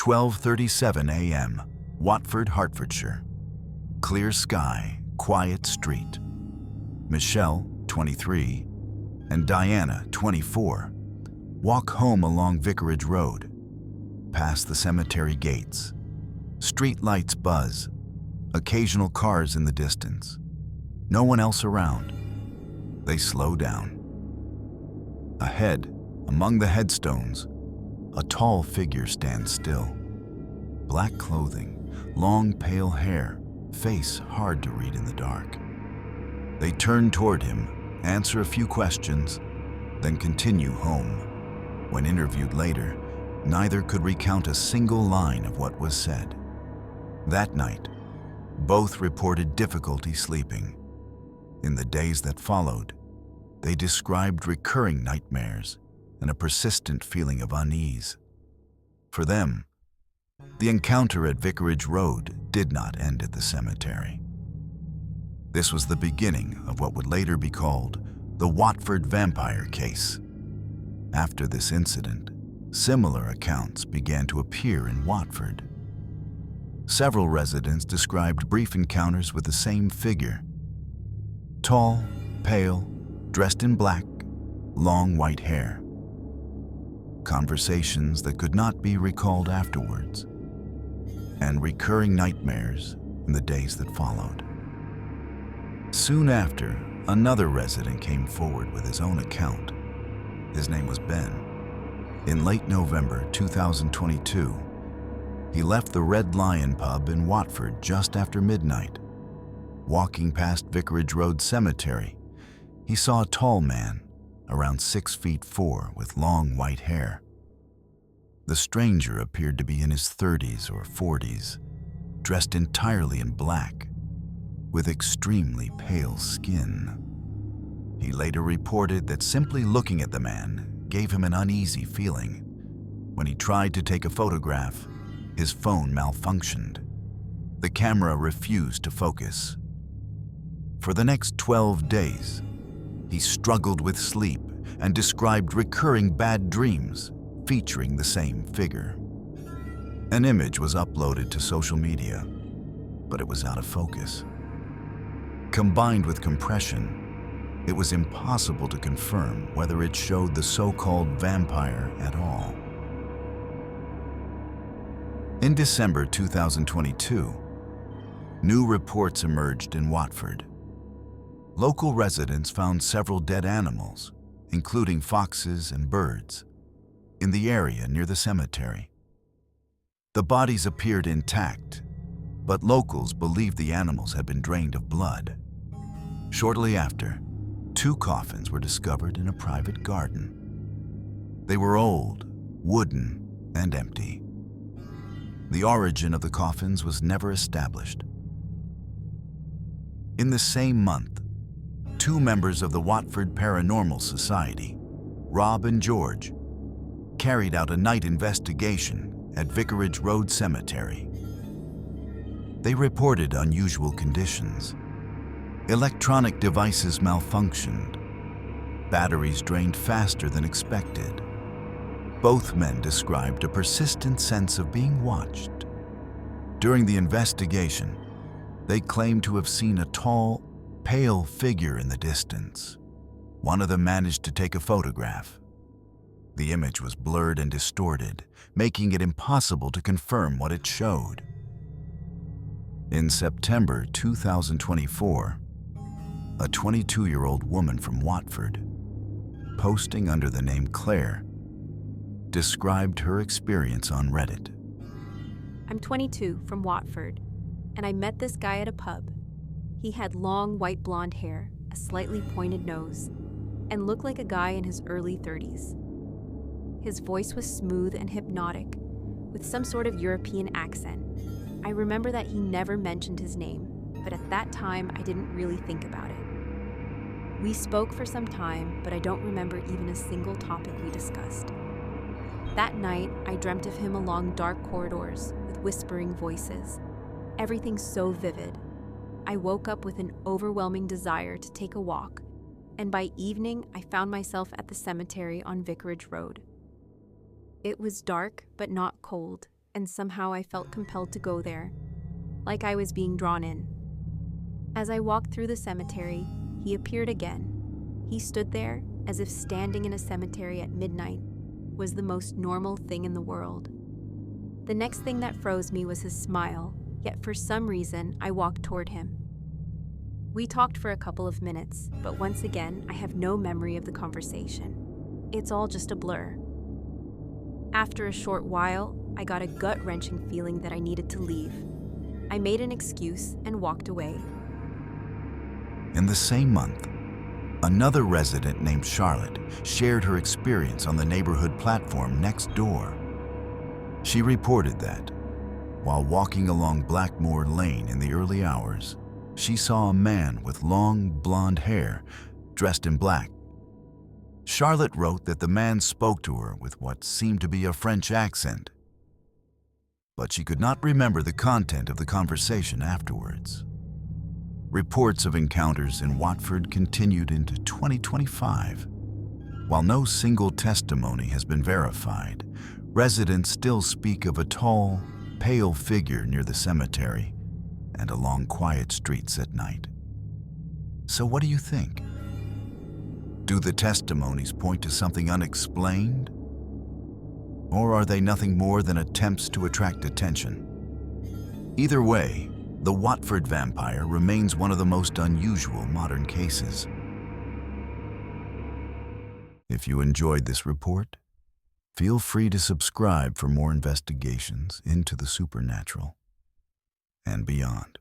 12:37 a.m., Watford, Hertfordshire. Clear sky, quiet street. Michelle, 23, and Diana, 24, walk home along Vicarage Road. Past the cemetery gates. Street lights buzz. Occasional cars in the distance. No one else around. They slow down. Ahead, among the headstones, a tall figure stands still. Black clothing, long pale hair, face hard to read in the dark. They turn toward him, answer a few questions, then continue home. When interviewed later, neither could recount a single line of what was said. That night, both reported difficulty sleeping. In the days that followed, they described recurring nightmares and a persistent feeling of unease. For them, the encounter at Vicarage Road did not end at the cemetery. This was the beginning of what would later be called the Watford Vampire case. After this incident, similar accounts began to appear in Watford. Several residents described brief encounters with the same figure. Tall, pale, dressed in black, long white hair. Conversations that could not be recalled afterwards, and recurring nightmares in the days that followed. Soon after, another resident came forward with his own account. His name was Ben. In late November 2022, he left the Red Lion pub in Watford just after midnight. Walking past Vicarage Road Cemetery, he saw a tall man, around 6'4", with long white hair. The stranger appeared to be in his 30s or 40s, dressed entirely in black, with extremely pale skin. He later reported that simply looking at the man gave him an uneasy feeling. When he tried to take a photograph, his phone malfunctioned. The camera refused to focus. For the next 12 days, he struggled with sleep and described recurring bad dreams featuring the same figure. An image was uploaded to social media, but it was out of focus. Combined with compression, it was impossible to confirm whether it showed the so-called vampire at all. In December 2022, new reports emerged in Watford. Local residents found several dead animals, including foxes and birds, in the area near the cemetery. The bodies appeared intact, but locals believed the animals had been drained of blood. Shortly after, 2 coffins were discovered in a private garden. They were old, wooden, and empty. The origin of the coffins was never established. In the same month, 2 members of the Watford Paranormal Society, Rob and George, carried out a night investigation at Vicarage Road Cemetery. They reported unusual conditions. Electronic devices malfunctioned. Batteries drained faster than expected. Both men described a persistent sense of being watched. During the investigation, they claimed to have seen a tall, pale figure in the distance. One of them managed to take a photograph. The image was blurred and distorted, making it impossible to confirm what it showed. In September 2024, a 22-year-old woman from Watford, posting under the name Claire, described her experience on Reddit. I'm 22 from Watford, and I met this guy at a pub. He had long white blonde hair, a slightly pointed nose, and looked like a guy in his early 30s. His voice was smooth and hypnotic, with some sort of European accent. I remember that he never mentioned his name, but at that time I didn't really think about it. We spoke for some time, but I don't remember even a single topic we discussed. That night, I dreamt of him along dark corridors with whispering voices. Everything so vivid. I woke up with an overwhelming desire to take a walk, and by evening, I found myself at the cemetery on Vicarage Road. It was dark, but not cold, and somehow I felt compelled to go there, like I was being drawn in. As I walked through the cemetery, he appeared again. He stood there as if standing in a cemetery at midnight was the most normal thing in the world. The next thing that froze me was his smile, yet for some reason I walked toward him. We talked for a couple of minutes, but once again I have no memory of the conversation. It's all just a blur. After a short while, I got a gut-wrenching feeling that I needed to leave. I made an excuse and walked away. In the same month, another resident named Charlotte shared her experience on the neighborhood platform next door. She reported that, while walking along Blackmore Lane in the early hours, she saw a man with long blonde hair, dressed in black. Charlotte wrote that the man spoke to her with what seemed to be a French accent, but she could not remember the content of the conversation afterwards. Reports of encounters in Watford continued into 2025. While no single testimony has been verified, residents still speak of a tall, pale figure near the cemetery and along quiet streets at night. So what do you think? Do the testimonies point to something unexplained? Or are they nothing more than attempts to attract attention? Either way, the Watford Vampire remains one of the most unusual modern cases. If you enjoyed this report, feel free to subscribe for more investigations into the supernatural and beyond.